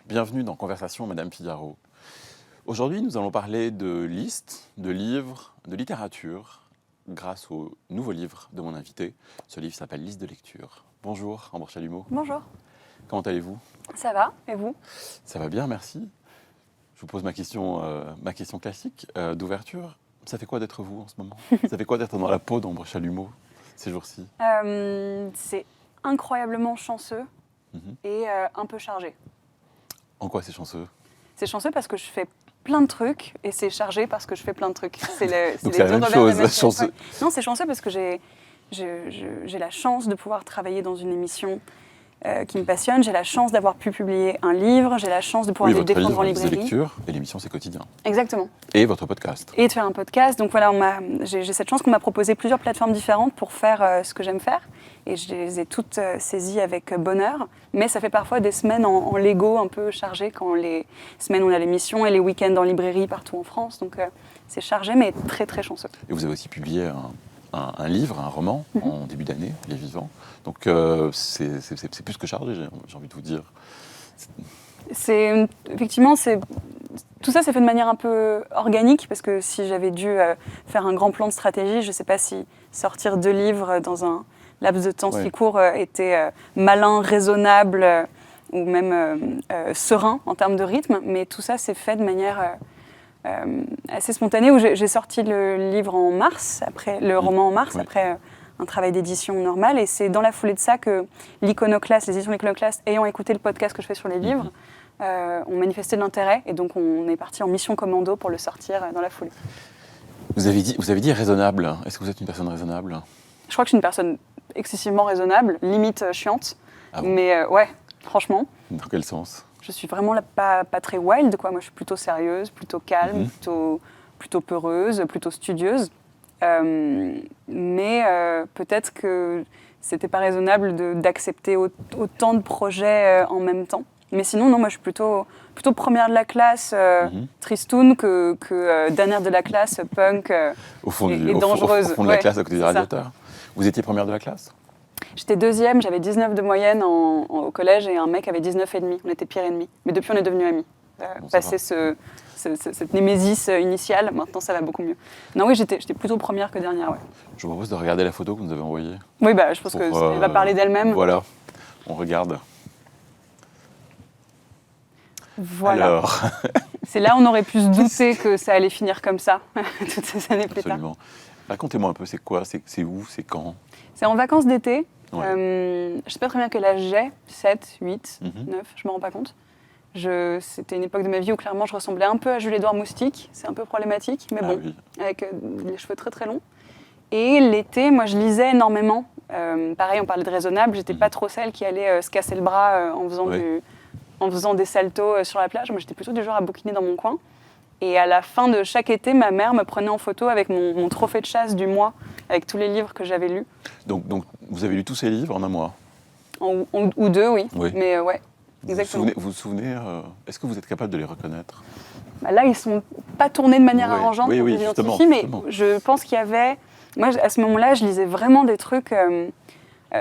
Bienvenue dans Conversation, Madame Figaro. Aujourd'hui, nous allons parler de listes, de livres, de littérature, grâce au nouveau livre de mon invité. Ce livre s'appelle Liste de lecture. Bonjour, Ambre Chalumeau. Bonjour. Comment allez-vous? Ça va, et vous? Ça va bien, merci. Je vous pose ma question classique d'ouverture. Ça fait quoi d'être vous en ce moment? Ça fait quoi d'être dans la peau d'Ambre Chalumeau ces jours-ci? C'est incroyablement chanceux et un peu chargé. En quoi c'est chanceux? C'est chanceux parce que je fais plein de trucs et c'est chargé parce que je fais plein de trucs. Donc c'est la même chose, chanceux. Non, c'est chanceux parce que j'ai la chance de pouvoir travailler dans une émission qui me passionne. J'ai la chance d'avoir pu publier un livre. J'ai la chance de pouvoir le défendre en librairie. Liste de lecture et l'émission c'est quotidien. Exactement. Et votre podcast. Et de faire un podcast. Donc voilà, j'ai cette chance qu'on m'a proposé plusieurs plateformes différentes pour faire ce que j'aime faire. Et je les ai toutes saisies avec bonheur. Mais ça fait parfois des semaines en Lego un peu chargées quand les semaines où on a l'émission et les week-ends en librairie partout en France. Donc c'est chargé mais très très chanceux. Et vous avez aussi publié un livre, un roman en début d'année, Les Vivants. Donc c'est plus que chargé, j'ai envie de vous dire. Effectivement, tout ça s'est fait de manière un peu organique parce que si j'avais dû faire un grand plan de stratégie, je ne sais pas si sortir 2 livres dans un laps de temps si court était malin, raisonnable ou même serein en termes de rythme. Mais tout ça s'est fait de manière assez spontanée où j'ai sorti le livre en mars, après le roman en mars, après un travail d'édition normal. Et c'est dans la foulée de ça que les éditions L'Iconoclaste, ayant écouté le podcast que je fais sur les livres, ont manifesté de l'intérêt. Et donc on est parti en mission commando pour le sortir dans la foulée. Vous avez dit raisonnable. Est-ce que vous êtes une personne raisonnable? Je crois que je suis une personne excessivement raisonnable, limite chiante. Ah bon? Mais ouais, franchement. Dans quel sens? Je suis vraiment pas très wild, quoi. Moi, je suis plutôt sérieuse, plutôt calme, plutôt peureuse, plutôt studieuse. Mais peut-être que c'était pas raisonnable d'accepter autant de projets en même temps. Mais sinon, non, moi, je suis plutôt première de la classe, tristoun, que dernière de la classe, punk et dangereuse. Au fond de la classe, à côté du radiateur. Vous étiez première de la classe? J'étais 2e, j'avais 19 de moyenne au collège et un mec avait 19,5. On était pire ennemis. Mais depuis, on est devenus amis. Passé cette némésis initiale, maintenant ça va beaucoup mieux. Non, oui, j'étais plutôt première que dernière, ouais. Je vous propose de regarder la photo que vous nous avez envoyée. Oui, je pense qu'elle va parler d'elle-même. Voilà, on regarde. Voilà. Alors. C'est là où on aurait pu se douter que ça allait finir comme ça, toutes ces années plus tard. Absolument. Racontez-moi un peu, c'est quoi, c'est où, c'est quand? C'est en vacances d'été. Ouais. Je ne sais pas très bien quel âge j'ai, 7, 8, 9, je ne me rends pas compte. C'était une époque de ma vie où clairement je ressemblais un peu à Jules-Édouard Moustique, c'est un peu problématique, mais bon, avec les cheveux très très longs. Et l'été, moi je lisais énormément. Pareil, on parlait de raisonnable, j'étais pas trop celle qui allait se casser le bras en faisant des saltos sur la plage. Moi j'étais plutôt du genre à bouquiner dans mon coin. Et à la fin de chaque été, ma mère me prenait en photo avec mon trophée de chasse du mois, avec tous les livres que j'avais lus. Donc vous avez lu tous ces livres en un mois? Ou 2, oui. Mais ouais, exactement. Vous vous souvenez, est-ce que vous êtes capable de les reconnaître? Là, ils ne sont pas tournés de manière arrangeante pour les identifier, mais je pense qu'il y avait... Moi, à ce moment-là, je lisais vraiment des trucs,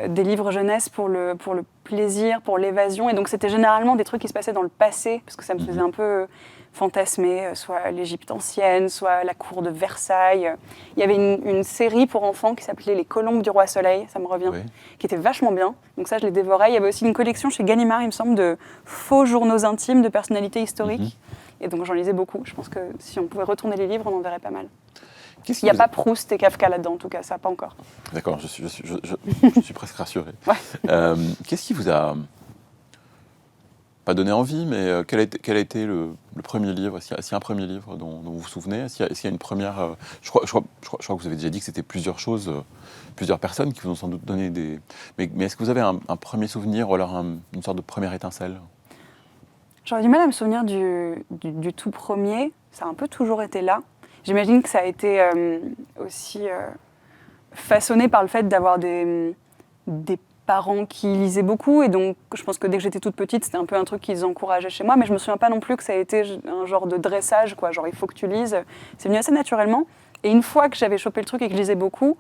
des livres jeunesse pour le plaisir, pour l'évasion. Et donc, c'était généralement des trucs qui se passaient dans le passé, parce que ça me faisait un peu fantasmer, soit l'Égypte ancienne, soit la cour de Versailles. Il y avait une série pour enfants qui s'appelait Les Colombes du Roi Soleil, ça me revient, qui était vachement bien. Donc ça, je les dévorais. Il y avait aussi une collection chez Gallimard, il me semble, de faux journaux intimes de personnalités historiques. Et donc, j'en lisais beaucoup. Je pense que si on pouvait retourner les livres, on en verrait pas mal. Il n'y a pas Proust et Kafka là-dedans, en tout cas, ça, pas encore. D'accord, je suis presque rassuré. Qu'est-ce qui vous a pas donné envie, mais quel a été le premier livre? Est-ce qu'il y a un premier livre dont vous vous souvenez? Est-ce qu'il y a une première... Je crois que vous avez déjà dit que c'était plusieurs choses, plusieurs personnes qui vous ont sans doute donné des... Mais est-ce que vous avez un premier souvenir ou alors une sorte de première étincelle? J'aurais du mal à me souvenir du tout premier. Ça a un peu toujours été là. J'imagine que ça a été aussi façonné par le fait d'avoir des parents qui lisaient beaucoup. Et donc, je pense que dès que j'étais toute petite, c'était un peu un truc qu'ils encourageaient chez moi. Mais je me souviens pas non plus que ça a été un genre de dressage, quoi. Genre, il faut que tu lises. C'est venu assez naturellement. Et une fois que j'avais chopé le truc et que je lisais beaucoup,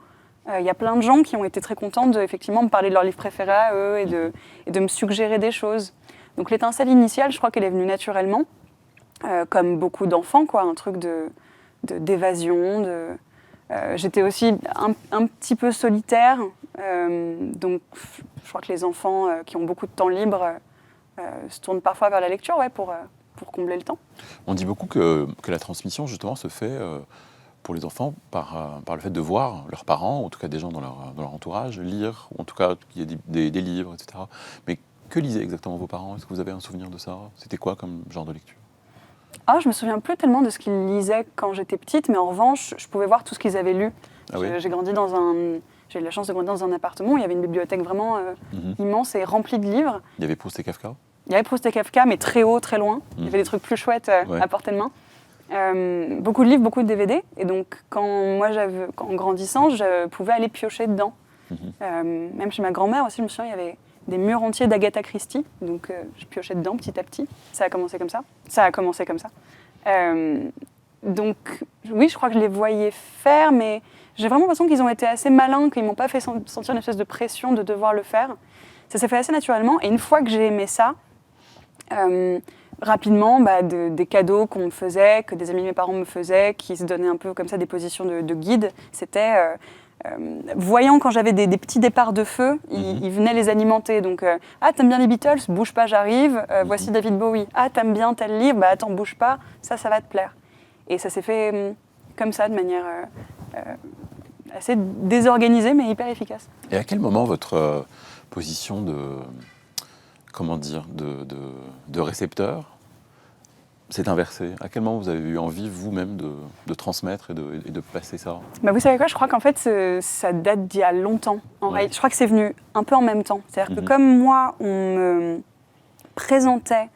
y a plein de gens qui ont été très contents de effectivement me parler de leur livre préféré à eux et de me suggérer des choses. Donc l'étincelle initiale, je crois qu'elle est venue naturellement, comme beaucoup d'enfants, quoi, un truc d'évasion. J'étais aussi un petit peu solitaire, donc je crois que les enfants qui ont beaucoup de temps libre se tournent parfois vers la lecture, pour combler le temps. On dit beaucoup que la transmission, justement, se fait pour les enfants par le fait de voir leurs parents, ou en tout cas des gens dans leur entourage, lire, ou en tout cas qu'il y ait des livres, etc. Mais que lisaient exactement vos parents? Est-ce que vous avez un souvenir de ça? C'était quoi comme genre de lecture? Je me souviens plus tellement de ce qu'ils lisaient quand j'étais petite, mais en revanche, je pouvais voir tout ce qu'ils avaient lu. J'ai grandi j'ai eu la chance de grandir dans un appartement où il y avait une bibliothèque vraiment immense et remplie de livres. Il y avait Proust et Kafka? Il y avait Proust et Kafka, mais très haut, très loin. Il y avait des trucs plus chouettes à portée de main. Beaucoup de livres, beaucoup de DVD. Et donc, en grandissant, je pouvais aller piocher dedans. Même chez ma grand-mère aussi, je me souviens, il y avait des murs entiers d'Agatha Christie. Donc, je piochais dedans petit à petit. Ça a commencé comme ça. Donc, oui, je crois que je les voyais faire, mais j'ai vraiment l'impression qu'ils ont été assez malins, qu'ils ne m'ont pas fait sentir une espèce de pression de devoir le faire. Ça s'est fait assez naturellement. Et une fois que j'ai aimé ça, rapidement, des cadeaux qu'on me faisait, que des amis de mes parents me faisaient, qui se donnaient un peu comme ça des positions de guide, c'était... voyant quand j'avais des petits départs de feu, ils venaient les alimenter. Donc, t'aimes bien les Beatles? Bouge pas, j'arrive. Voici David Bowie. T'aimes bien tel livre? Attends, bouge pas. Ça va te plaire. Et ça s'est fait comme ça, de manière assez désorganisée, mais hyper efficace. Et à quel moment votre position de récepteur s'est inversée? À quel moment vous avez eu envie vous-même de transmettre et de passer ça? Vous savez quoi, je crois qu'en fait ça date d'il y a longtemps. Je crois que c'est venu un peu en même temps. C'est-à-dire que comme moi, on me présentait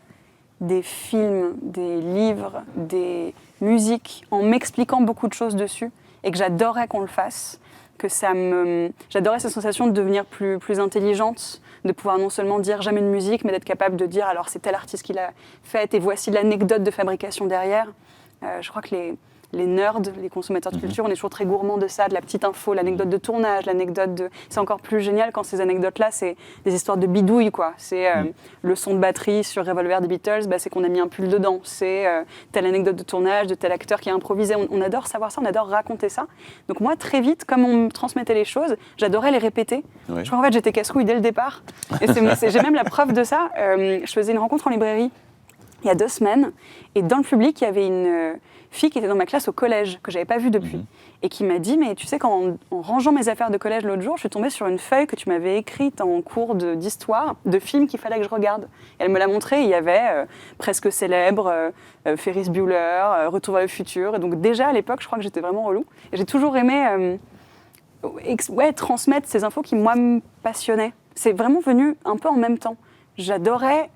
des films, des livres, des musiques en m'expliquant beaucoup de choses dessus et que j'adorais qu'on le fasse, j'adorais cette sensation de devenir plus intelligente, de pouvoir non seulement dire j'aime une musique, mais d'être capable de dire alors c'est tel artiste qui l'a faite et voici l'anecdote de fabrication derrière. Je crois que les nerds, les consommateurs de culture, on est toujours très gourmands de ça, de la petite info, l'anecdote de tournage, C'est encore plus génial quand ces anecdotes-là, c'est des histoires de bidouilles, quoi. C'est le son de batterie sur Revolver des Beatles, c'est qu'on a mis un pull dedans. C'est telle anecdote de tournage de tel acteur qui a improvisé. On adore savoir ça, on adore raconter ça. Donc moi, très vite, comme on me transmettait les choses, j'adorais les répéter. Je crois qu'en fait, j'étais casse-couille dès le départ. Et j'ai même la preuve de ça. Je faisais une rencontre en librairie il y a 2 semaines, et dans le public, il y avait une fille qui était dans ma classe au collège, que je n'avais pas vue depuis, et qui m'a dit, mais tu sais, en rangeant mes affaires de collège l'autre jour, je suis tombée sur une feuille que tu m'avais écrite en cours d'histoire, de film qu'il fallait que je regarde. Et elle me l'a montré, il y avait Presque célèbre, Ferris Bueller, Retour vers le futur, et donc déjà à l'époque, je crois que j'étais vraiment relou. Et j'ai toujours aimé transmettre ces infos qui, moi, me passionnaient. C'est vraiment venu un peu en même temps. J'adorais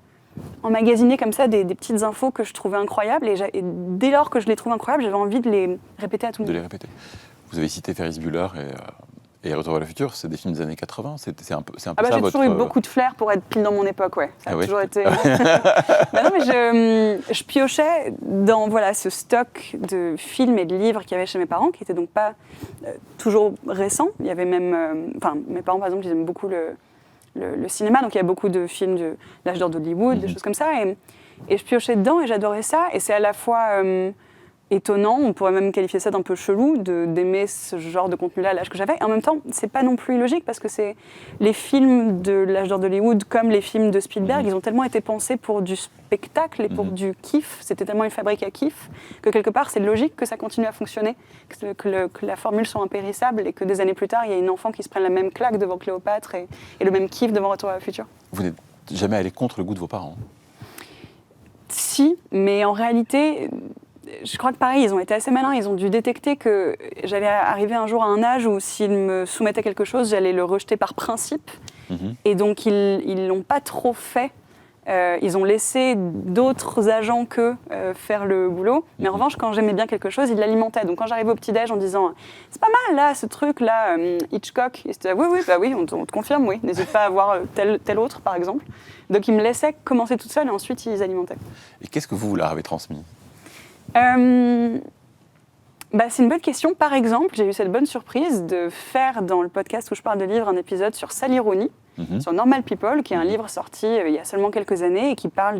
emmagasiner comme ça des petites infos que je trouvais incroyables, et dès lors que je les trouvais incroyables, j'avais envie de les répéter à tout le monde. De les répéter. Vous avez cité Ferris Bueller et Retour vers le futur, c'est des films des années 80, c'est un peu ça j'ai toujours eu beaucoup de flair pour être pile dans mon époque, Ça a toujours été... non, mais je piochais dans ce stock de films et de livres qu'il y avait chez mes parents, qui n'étaient donc pas toujours récents. Il y avait même... mes parents, par exemple, ils aiment beaucoup le cinéma, donc il y a beaucoup de films de l'âge d'or d'Hollywood, des choses comme ça, et je piochais dedans et j'adorais ça, et c'est à la fois étonnant, on pourrait même qualifier ça d'un peu chelou, d'aimer ce genre de contenu-là à l'âge que j'avais, et en même temps, c'est pas non plus illogique, parce que c'est les films de l'âge d'or d'Hollywood, comme les films de Spielberg, ils ont tellement été pensés pour du spectacle et pour du kiff, c'était tellement une fabrique à kiff, que quelque part, c'est logique que ça continue à fonctionner, que la formule soit impérissable, et que des années plus tard, il y a une enfant qui se prenne la même claque devant Cléopâtre et le même kiff devant Retour vers le futur. Vous n'êtes jamais allé contre le goût de vos parents? Si, mais en réalité... Je crois que pareil, ils ont été assez malins, ils ont dû détecter que j'allais arriver un jour à un âge où s'ils me soumettaient quelque chose, j'allais le rejeter par principe. Et donc ils l'ont pas trop fait. Ils ont laissé d'autres agents qu'eux faire le boulot. Mais en revanche, quand j'aimais bien quelque chose, ils l'alimentaient. Donc quand j'arrivais au petit-déj en disant « C'est pas mal là, ce truc-là, Hitchcock », ils se disaient « Oui, on te confirme, oui. N'hésite pas à voir tel autre, par exemple. » Donc ils me laissaient commencer toute seule et ensuite ils alimentaient. Et qu'est-ce que vous leur avez transmis? C'est une bonne question. Par exemple, j'ai eu cette bonne surprise de faire dans le podcast où je parle de livres un épisode sur Sally Rooney, sur Normal People, qui est un livre sorti il y a seulement quelques années et qui parle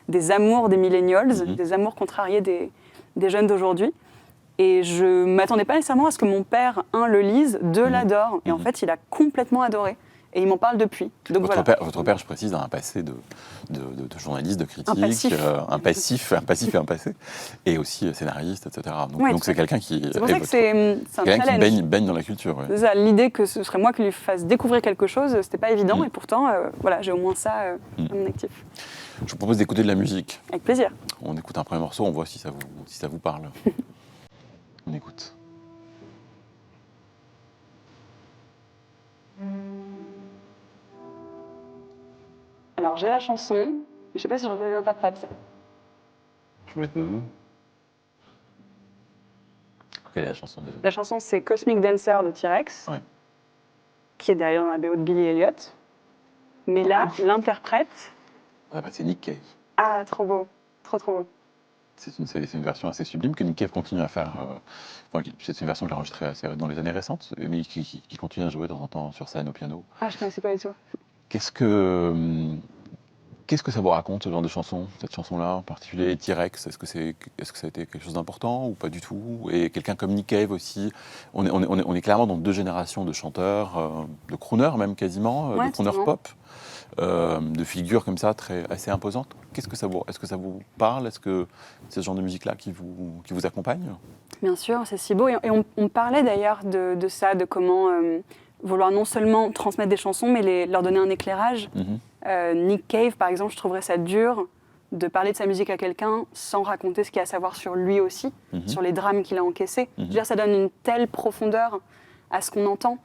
des amours des millennials, des amours contrariés des jeunes d'aujourd'hui. Et je ne m'attendais pas nécessairement à ce que mon père, le lise, l'adore. Et en fait, il a complètement adoré. Et il m'en parle depuis. Donc, votre père, je précise, a un passé de journaliste, de critique, un passif et un passé, et aussi scénariste, etc. Donc c'est quelqu'un qui, c'est pour ça que c'est un challenge. Qui baigne dans la culture. Ouais. C'est ça, l'idée que ce serait moi qui lui fasse découvrir quelque chose, c'était pas évident, et pourtant, j'ai au moins ça à mon actif. Je vous propose d'écouter de la musique. Avec plaisir. On écoute un premier morceau, on voit si ça vous parle. On écoute. Alors j'ai la chanson, mais je sais pas si je reviens pas prête. Quelle est la chanson de... La chanson c'est Cosmic Dancer de T-Rex, qui est derrière dans la BO de Billy Elliot. Mais là, l'interprète... c'est Nick Cave. Ah, trop beau, trop beau. C'est une version assez sublime que Nick Cave continue à faire. C'est une version qu'il a enregistrée dans les années récentes, mais qui continue à jouer de temps en temps sur scène au piano. Ah, je connaissais pas du tout. Qu'est-ce que ça vous raconte, ce genre de chanson, cette chanson-là en particulier, T-Rex, est-ce que ça a été quelque chose d'important ou pas du tout? Et quelqu'un comme Nick Cave aussi, on est clairement dans deux générations de chanteurs, de crooners même quasiment, de crooners pop, de figures comme ça assez imposantes. Est-ce que ça vous parle? Est-ce que c'est ce genre de musique-là qui vous accompagne? Bien sûr, c'est si beau. Et on parlait d'ailleurs de ça, de comment... vouloir non seulement transmettre des chansons, mais leur donner un éclairage. Nick Cave, par exemple, je trouverais ça dur de parler de sa musique à quelqu'un sans raconter ce qu'il y a à savoir sur lui aussi, sur les drames qu'il a encaissés. Je veux dire, ça donne une telle profondeur à ce qu'on entend.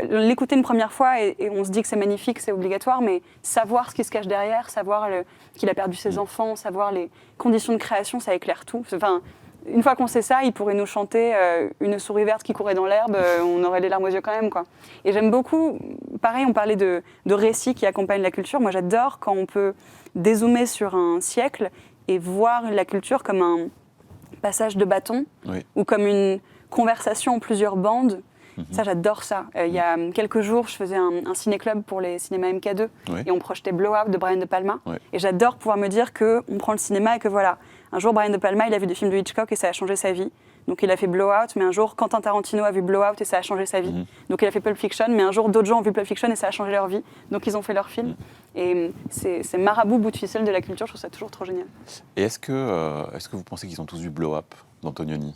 L'écouter une première fois et on se dit que c'est magnifique, c'est obligatoire, mais savoir ce qui se cache derrière, savoir qu'il a perdu ses enfants, savoir les conditions de création, ça éclaire tout. Enfin, une fois qu'on sait ça, il pourrait nous chanter une souris verte qui courait dans l'herbe, on aurait les larmes aux yeux quand même, quoi. Et j'aime beaucoup, pareil, on parlait de récits qui accompagnent la culture. Moi, j'adore quand on peut dézoomer sur un siècle et voir la culture comme un passage de bâton ou comme une conversation en plusieurs bandes. Ça, j'adore ça. Il y a quelques jours, je faisais un ciné-club pour les cinémas MK2 et on projetait Blowout de Brian De Palma. Et j'adore pouvoir me dire qu'on prend le cinéma et que voilà, un jour Brian De Palma, il a vu des films de Hitchcock et ça a changé sa vie. Donc il a fait Blowout, mais un jour Quentin Tarantino a vu Blowout et ça a changé sa vie. Donc il a fait Pulp Fiction, mais un jour d'autres gens ont vu Pulp Fiction et ça a changé leur vie. Donc ils ont fait leur film. Et c'est marabout, bout de ficelle de la culture, je trouve ça toujours trop génial. Et est-ce que vous pensez qu'ils ont tous vu Blow Up d'Antonioni?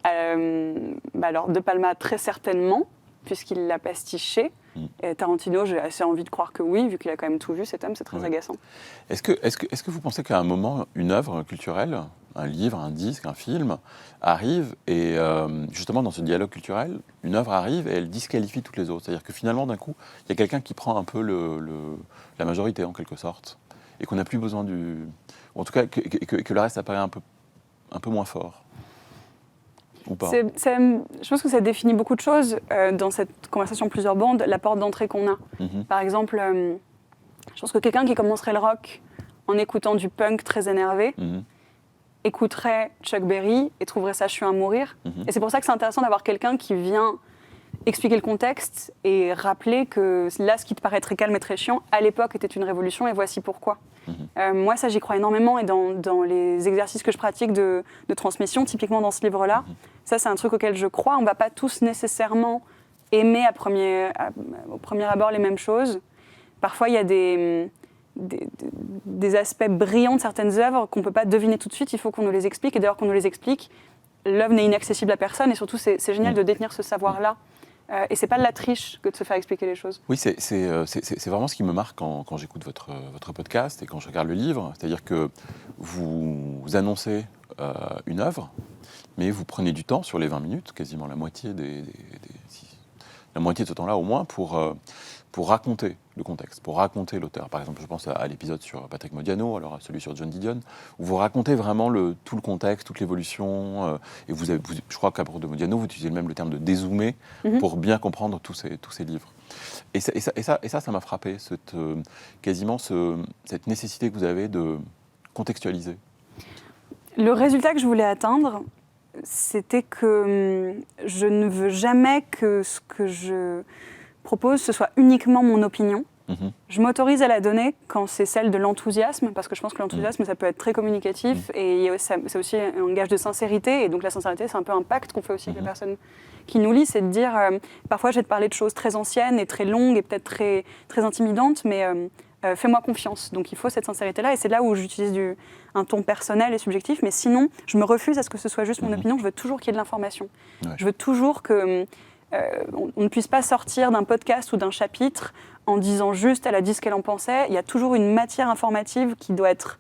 Alors De Palma très certainement, puisqu'il l'a pastiché. Et Tarantino, j'ai assez envie de croire que oui, vu qu'il a quand même tout vu, cet homme, c'est très agaçant. Est-ce que vous pensez qu'à un moment, une œuvre culturelle, un livre, un disque, un film, arrive et justement dans ce dialogue culturel, une œuvre arrive et elle disqualifie toutes les autres? C'est-à-dire que finalement, d'un coup, il y a quelqu'un qui prend un peu la majorité en quelque sorte et qu'on n'a plus besoin ou en tout cas que le reste apparaît un peu moins fort. Ou pas. Je pense que ça définit beaucoup de choses dans cette conversation plusieurs bandes, la porte d'entrée qu'on a. Par exemple, je pense que quelqu'un qui commencerait le rock en écoutant du punk très énervé écouterait Chuck Berry et trouverait ça chiant à mourir. Et c'est pour ça que c'est intéressant d'avoir quelqu'un qui vient expliquer le contexte et rappeler que là, ce qui te paraît très calme et très chiant, à l'époque était une révolution et voici pourquoi. Moi, ça, j'y crois énormément et dans les exercices que je pratique de transmission, typiquement dans ce livre-là, ça, c'est un truc auquel je crois. On ne va pas tous nécessairement aimer au premier abord les mêmes choses. Parfois, il y a des aspects brillants de certaines œuvres qu'on ne peut pas deviner tout de suite. Il faut qu'on nous les explique. Et d'ailleurs, qu'on nous les explique, l'œuvre n'est inaccessible à personne. Et surtout, c'est génial de détenir ce savoir-là. Et c'est pas de la triche que de se faire expliquer les choses. Oui, c'est vraiment ce qui me marque quand j'écoute votre podcast et quand je regarde le livre. C'est-à-dire que vous annoncez une œuvre, mais vous prenez du temps sur les 20 minutes, quasiment la moitié la moitié de ce temps-là au moins, pour raconter le contexte, pour raconter l'auteur. Par exemple, je pense à l'épisode sur Patrick Modiano, alors à celui sur John Didion, où vous racontez vraiment tout le contexte, toute l'évolution. Et je crois qu'à propos de Modiano, vous utilisez même le terme de dézoomer pour bien comprendre tous ces livres. Et ça m'a frappé, quasiment cette nécessité que vous avez de contextualiser. Le résultat que je voulais atteindre, c'était que je ne veux jamais que ce que je propose, ce soit uniquement mon opinion. Je m'autorise à la donner quand c'est celle de l'enthousiasme, parce que je pense que l'enthousiasme, ça peut être très communicatif, et c'est aussi un gage de sincérité, et donc la sincérité, c'est un peu un pacte qu'on fait aussi avec la personne qui nous lit, c'est de dire, parfois je vais te parler de choses très anciennes et très longues, et peut-être très, très intimidantes, mais fais-moi confiance. Donc il faut cette sincérité-là, et c'est là où j'utilise un ton personnel et subjectif, mais sinon, je me refuse à ce que ce soit juste mon opinion, je veux toujours qu'il y ait de l'information. Je veux toujours que... on ne puisse pas sortir d'un podcast ou d'un chapitre en disant juste elle a dit ce qu'elle en pensait. Il y a toujours une matière informative qui doit être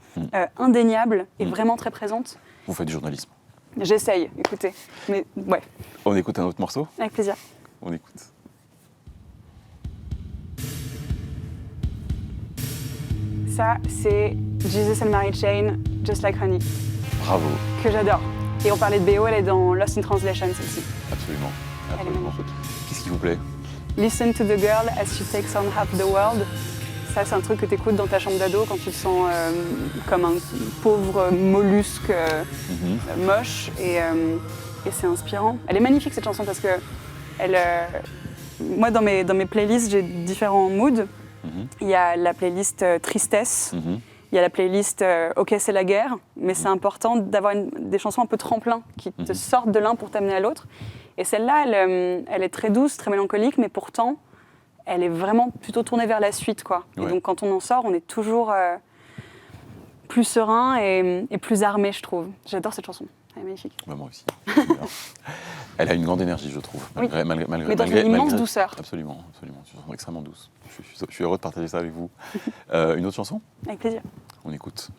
indéniable et vraiment très présente. Vous faites du journalisme. J'essaye, écoutez. Mais ouais. On écoute un autre morceau ? Avec plaisir. On écoute. Ça, c'est Jesus and Mary Chain, Just Like Honey. Bravo. Que j'adore. Et on parlait de BO, elle est dans Lost in Translation, celle-ci. Absolument. Elle est magnifique. Qu'est-ce qui vous plaît ? Listen to the girl as she takes on half the world. Ça, c'est un truc que tu écoutes dans ta chambre d'ado quand tu te sens comme un pauvre mollusque moche. Et c'est inspirant. Elle est magnifique, cette chanson, parce que moi, dans mes playlists, j'ai différents moods. Il y a la playlist tristesse. Il y a la playlist OK, c'est la guerre. Mais c'est important d'avoir des chansons un peu tremplin qui te sortent de l'un pour t'amener à l'autre. Et celle-là, elle est très douce, très mélancolique, mais pourtant, elle est vraiment plutôt tournée vers la suite, quoi. Ouais. Et donc, quand on en sort, on est toujours plus serein et plus armé, je trouve. J'adore cette chanson. Elle est magnifique. Bah, moi aussi. Elle a une grande énergie, je trouve. Malgré, mais dans une immense douceur. Absolument, absolument. Une chanson extrêmement douce. Je suis heureux de partager ça avec vous. Une autre chanson ? Avec plaisir. On écoute.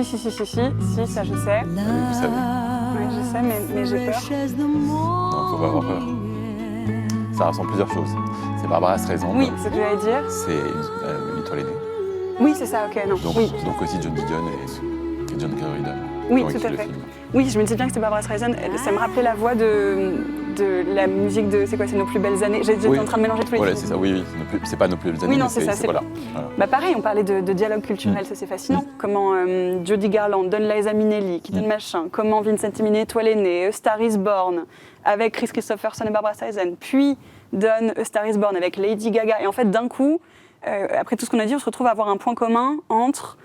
Si, ça je sais. Vous savez. Ouais, je sais, mais j'ai peur. Non, faut pas avoir peur. Ça rassemble plusieurs choses. C'est Barbara Streisand. Oui, c'est ce que j'allais dire. C'est une étoile aînée. Oui, c'est ça, ok, non. Donc aussi John Didion et John Corridan. Oui, tout à fait. Oui, je me disais bien que c'était Barbara Streisand. Ça me rappelait la voix de la musique de... C'est quoi, c'est Nos plus belles années. J'étais en train de mélanger tous les titres. Voilà, c'est ça, oui. C'est pas Nos plus belles années, oui, non, c'est ça. Voilà. Bah pareil, on parlait de dialogue culturel, ça c'est fascinant. Comment Judy Garland donne Liza Minnelli, qui donne machin. Comment Vincent Minnelli, Étoile aînée, A Star is Born, avec Chris Christopherson et Barbara Streisand. Puis donne A Star is Born avec Lady Gaga. Et en fait, d'un coup, après tout ce qu'on a dit, on se retrouve à avoir un point commun entre...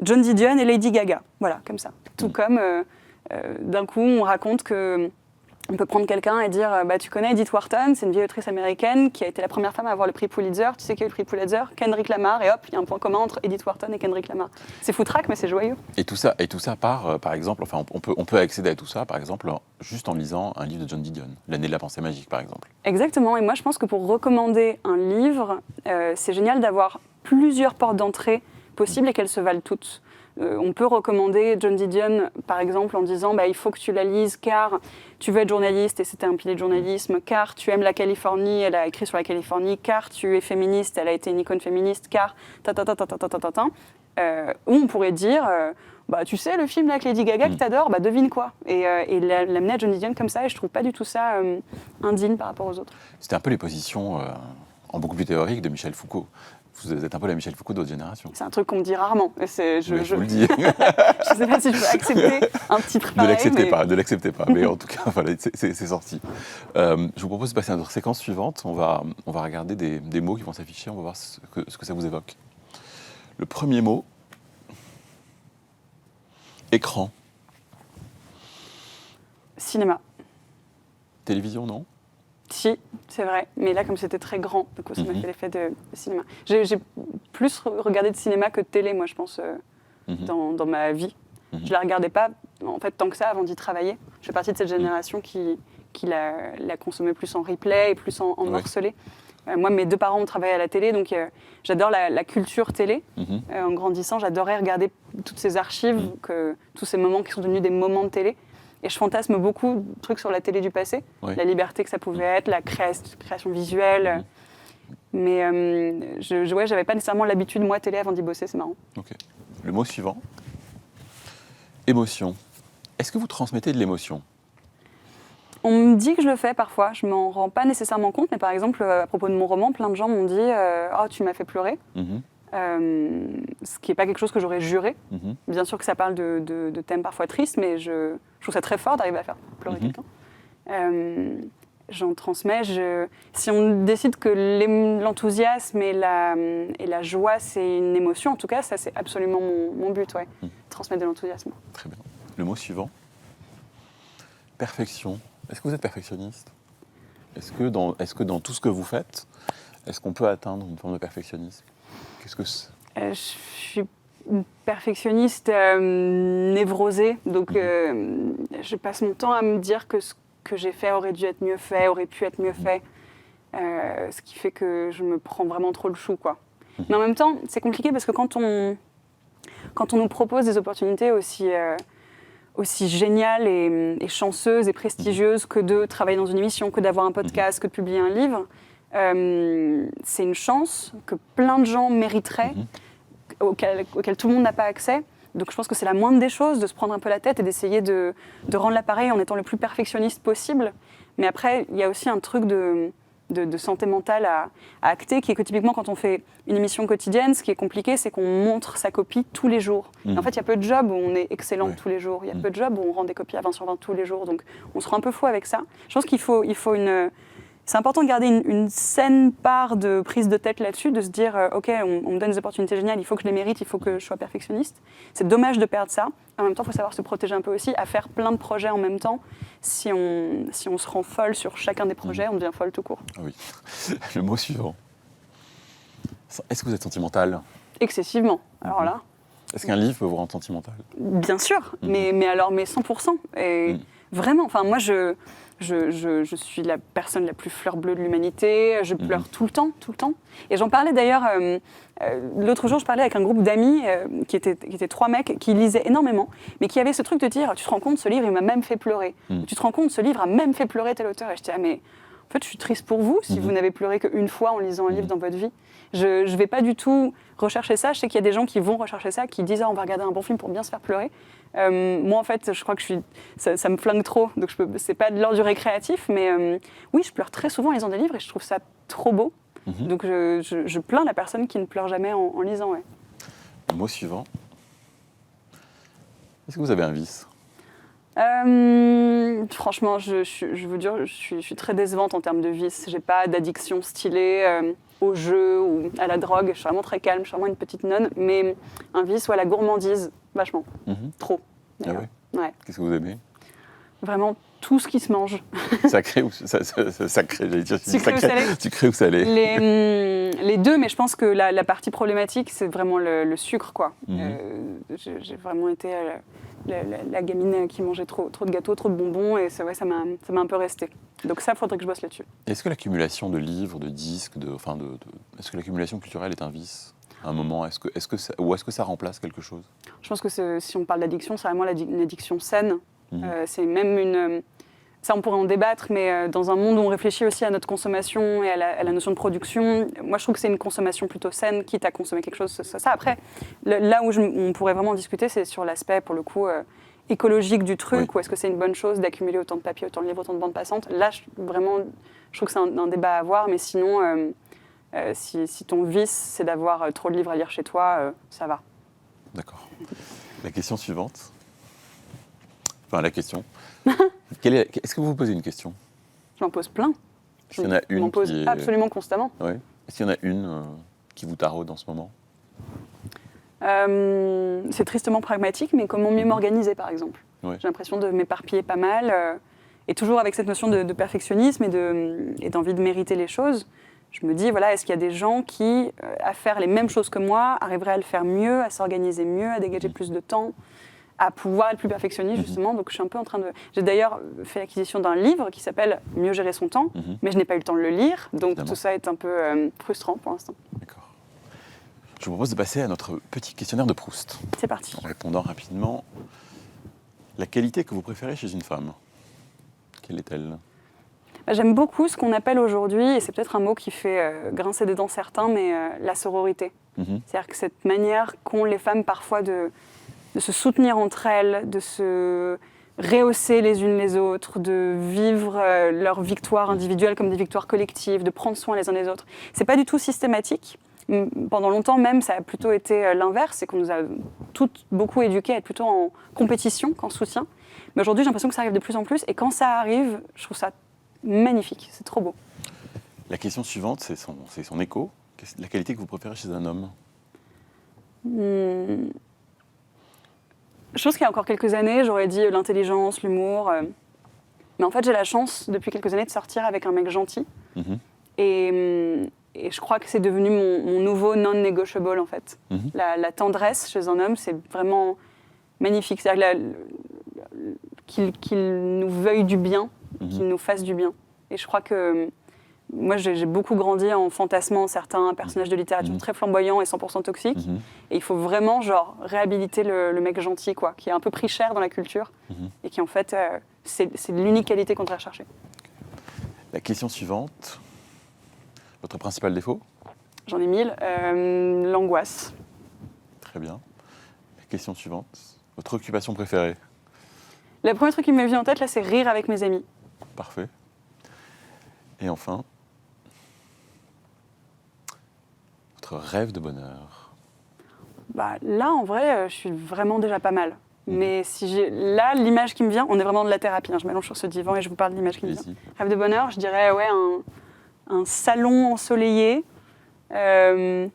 John Didion et Lady Gaga, voilà, comme ça. Tout comme, d'un coup, on raconte que on peut prendre quelqu'un et dire tu connais Edith Wharton, c'est une vieille autrice américaine qui a été la première femme à avoir le prix Pulitzer. Tu sais qui a eu le prix Pulitzer? Kendrick Lamar. Et hop, il y a un point commun entre Edith Wharton et Kendrick Lamar. C'est foutraque, mais c'est joyeux. Et tout ça par exemple, enfin, on peut accéder à tout ça, par exemple, juste en lisant un livre de John Didion, L'année de la pensée magique, par exemple. Exactement. Et moi, je pense que pour recommander un livre, c'est génial d'avoir plusieurs portes d'entrée possibles et qu'elles se valent toutes. On peut recommander John Didion, par exemple, en disant il faut que tu la lises car tu veux être journaliste et c'était un pilier de journalisme, car tu aimes la Californie, elle a écrit sur la Californie, car tu es féministe, elle a été une icône féministe, car ou on pourrait dire tu sais le film avec Lady Gaga que t'adores, devine quoi, et l'amener à John Didion comme ça, et je trouve pas du tout ça indigne par rapport aux autres. C'était un peu les positions en beaucoup plus théoriques de Michel Foucault. Vous êtes un peu la Michel Foucault de votre génération. C'est un truc qu'on me dit rarement. Je vous le dis. Je ne sais pas si je peux accepter un titre pareil. Ne l'acceptez pas. Mais en tout cas, voilà, c'est sorti. Je vous propose de passer à notre séquence suivante. On va regarder des mots qui vont s'afficher. On va voir ce que ça vous évoque. Le premier mot, écran. Cinéma. Télévision, non? Si, c'est vrai. Mais là, comme c'était très grand, du coup, ça m'a fait l'effet de cinéma. J'ai plus regardé de cinéma que de télé, moi, je pense, dans ma vie. Je ne la regardais pas, en fait, tant que ça, avant d'y travailler. Je fais partie de cette génération qui la consommait plus en replay et plus en morcelé. Moi, mes deux parents ont travaillé à la télé, donc j'adore la culture télé. En grandissant, j'adorais regarder toutes ces archives, tous ces moments qui sont devenus des moments de télé. Et je fantasme beaucoup de trucs sur la télé du passé, la liberté que ça pouvait être, la création visuelle. Mais j'avais pas nécessairement l'habitude, moi, télé, avant d'y bosser, c'est marrant. Ok. Le mot suivant. Émotion. Est-ce que vous transmettez de l'émotion ? On me dit que je le fais parfois, je m'en rends pas nécessairement compte, mais par exemple, à propos de mon roman, plein de gens m'ont dit « Oh, tu m'as fait pleurer ». Ce qui n'est pas quelque chose que j'aurais juré. Bien sûr que ça parle de thèmes parfois tristes, mais je trouve ça très fort d'arriver à faire pleurer quelqu'un. J'en transmets. Si on décide que l'enthousiasme et la joie, c'est une émotion, en tout cas, ça c'est absolument mon but, ouais. Transmettre de l'enthousiasme. Très bien. Le mot suivant. Perfection. Est-ce que vous êtes perfectionniste ? Est-ce que dans tout ce que vous faites, est-ce qu'on peut atteindre une forme de perfectionnisme ? Qu'est-ce que c'est ? Je suis une perfectionniste névrosée, donc je passe mon temps à me dire que ce que j'ai fait aurait dû être mieux fait, aurait pu être mieux fait, ce qui fait que je me prends vraiment trop le chou, quoi. Mais en même temps, c'est compliqué parce que quand on nous propose des opportunités aussi géniales et chanceuses et prestigieuses que de travailler dans une émission, que d'avoir un podcast, que de publier un livre, c'est une chance que plein de gens mériteraient, auquel tout le monde n'a pas accès. Donc je pense que c'est la moindre des choses de se prendre un peu la tête et d'essayer de rendre l'appareil en étant le plus perfectionniste possible. Mais après, il y a aussi un truc de santé mentale à acter, qui est que typiquement quand on fait une émission quotidienne, ce qui est compliqué, c'est qu'on montre sa copie tous les jours. Et en fait, il y a peu de jobs où on est excellent tous les jours. Il y a peu de jobs où on rend des copies à 20 sur 20 tous les jours. Donc on se rend un peu fou avec ça. Je pense qu'il faut une... C'est important de garder une saine part de prise de tête là-dessus, de se dire ok, on me donne des opportunités géniales, il faut que je les mérite, il faut que je sois perfectionniste. C'est dommage de perdre ça. En même temps, il faut savoir se protéger un peu aussi, à faire plein de projets en même temps. Si on se rend folle sur chacun des projets, on devient folle tout court. Ah oui. Le mot suivant. Est-ce que vous êtes sentimental ? Excessivement. Alors là. Est-ce qu'un livre peut vous rendre sentimental ? Bien sûr, mais 100%. Et vraiment, enfin moi je suis la personne la plus fleur bleue de l'humanité, je pleure tout le temps. Et j'en parlais d'ailleurs, l'autre jour je parlais avec un groupe d'amis qui étaient 3 mecs qui lisaient énormément, mais qui avaient ce truc de dire, tu te rends compte, ce livre il m'a même fait pleurer. Tu te rends compte, ce livre a même fait pleurer tel auteur. Et je disais, mais en fait je suis triste pour vous si vous n'avez pleuré qu'une fois en lisant un livre dans votre vie. Je ne vais pas du tout rechercher ça. Je sais qu'il y a des gens qui vont rechercher ça, qui disent on va regarder un bon film pour bien se faire pleurer. Moi, en fait, je crois que ça me flingue trop. Donc, c'est pas de l'ordre du récréatif. Mais oui, je pleure très souvent en lisant des livres et je trouve ça trop beau. Donc, je plains la personne qui ne pleure jamais en lisant. Ouais. Le mot suivant. Est-ce que vous avez un vice ? Franchement, je vous dire, je suis très décevante en termes de vice. J'ai pas d'addiction stylée au jeu ou à la drogue. Je suis vraiment très calme, je suis vraiment une petite nonne. Mais un vice ou la gourmandise, vachement. Trop. Ah ouais. Qu'est-ce que vous aimez ? Vraiment tout ce qui se mange. Sacré ou sacré, j'allais dire. Sucré ou salé ? Sucré ou salé ? Les deux, mais je pense que la partie problématique, c'est vraiment le sucre, quoi. J'ai vraiment été la gamine qui mangeait trop de gâteaux, trop de bonbons, et ça m'a un peu resté. Donc ça, il faudrait que je bosse là-dessus. Est-ce que l'accumulation de livres, de disques, est-ce que l'accumulation culturelle est un vice ? À un moment, est-ce que ça remplace quelque chose ? Je pense que si on parle d'addiction, c'est vraiment une addiction saine. C'est même une... Ça, on pourrait en débattre, mais dans un monde où on réfléchit aussi à notre consommation et à la notion de production, moi, je trouve que c'est une consommation plutôt saine, quitte à consommer quelque chose. Ça. Après, là où on pourrait vraiment discuter, c'est sur l'aspect, pour le coup, écologique du truc, ou est-ce que c'est une bonne chose d'accumuler autant de papier, autant de livres, autant de bandes passantes. Là, je trouve que c'est un débat à avoir, mais sinon, si ton vice, c'est d'avoir trop de livres à lire chez toi, ça va. D'accord. La question suivante. Enfin, la question. Est-ce que vous vous posez une question ? Je m'en pose plein. Est-ce qu'il y en a une je m'en pose absolument constamment. Ouais. Est-ce qu'il y en a une qui vous taraude en ce moment ? C'est tristement pragmatique, mais comment mieux m'organiser, par exemple. J'ai l'impression de m'éparpiller pas mal, et toujours avec cette notion de perfectionnisme et d'envie de mériter les choses. Je me dis, voilà, est-ce qu'il y a des gens qui, à faire les mêmes choses que moi, arriveraient à le faire mieux, à s'organiser mieux, à dégager plus de temps, à pouvoir être plus perfectionniste, justement. Donc, je suis un peu en train de... J'ai d'ailleurs fait l'acquisition d'un livre qui s'appelle « Mieux gérer son temps », mais je n'ai pas eu le temps de le lire, donc évidemment. Tout ça est un peu frustrant pour l'instant. D'accord. Je vous propose de passer à notre petit questionnaire de Proust. C'est parti. En répondant rapidement, la qualité que vous préférez chez une femme, quelle est-elle ? J'aime beaucoup ce qu'on appelle aujourd'hui, et c'est peut-être un mot qui fait grincer des dents certains, mais la sororité. C'est-à-dire que cette manière qu'ont les femmes parfois de se soutenir entre elles, de se rehausser les unes les autres, de vivre leurs victoires individuelles comme des victoires collectives, de prendre soin les uns des autres. C'est pas du tout systématique. Pendant longtemps même, ça a plutôt été l'inverse, c'est qu'on nous a toutes beaucoup éduquées à être plutôt en compétition qu'en soutien. Mais aujourd'hui, j'ai l'impression que ça arrive de plus en plus, et quand ça arrive, je trouve ça magnifique, c'est trop beau. La question suivante, c'est son écho. Quelle est la qualité que vous préférez chez un homme ? Je pense qu'il y a encore quelques années, j'aurais dit l'intelligence, l'humour. Mais en fait, j'ai la chance, depuis quelques années, de sortir avec un mec gentil. Et je crois que c'est devenu mon nouveau non-negotiable, en fait. La tendresse chez un homme, c'est vraiment magnifique. C'est-à-dire qu'il nous veuille du bien, qu'il nous fasse du bien. Et je crois que moi, j'ai beaucoup grandi en fantasmant certains personnages de littérature très flamboyants et 100% toxiques. Et il faut vraiment réhabiliter le mec gentil, quoi, qui est un peu pris cher dans la culture et qui, en fait, c'est l'unique qualité qu'on devrait rechercher. La question suivante. Votre principal défaut ? J'en ai 1000. L'angoisse. Très bien. La question suivante. Votre occupation préférée ? Le premier truc qui me vient en tête, là, c'est rire avec mes amis. Parfait. Et enfin, votre rêve de bonheur ? Là, en vrai, je suis vraiment déjà pas mal. Mais là, l'image qui me vient, on est vraiment de la thérapie. Je m'allonge sur ce divan et je vous parle de l'image qui me vient. Rêve de bonheur, je dirais un salon ensoleillé, un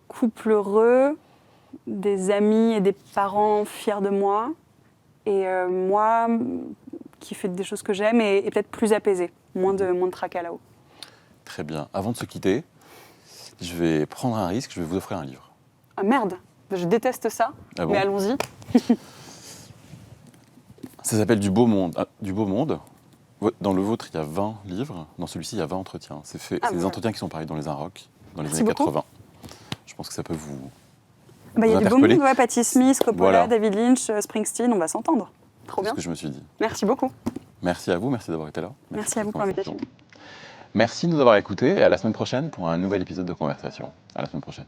couple heureux, des amis et des parents fiers de moi, et moi qui fais des choses que j'aime et peut-être plus apaisé, moins de tracas là-haut. Très bien. Avant de se quitter, je vais prendre un risque, je vais vous offrir un livre. Ah merde, je déteste ça, mais allons-y. Ça s'appelle Du beau monde. Du beau monde. Dans le vôtre, il y a 20 livres. Dans celui-ci, il y a 20 entretiens. C'est des entretiens qui sont pareils dans les Inrocks, dans les années 80. Je pense que ça peut vous il y a du beau monde, Patti Smith, Coppola, David Lynch, Springsteen, on va s'entendre. Trop bien. C'est ce que je me suis dit. Merci beaucoup. Merci à vous, merci d'avoir été là. Merci à vous pour l'invitation. Merci de nous avoir écoutés et à la semaine prochaine pour un nouvel épisode de Conversation. À la semaine prochaine.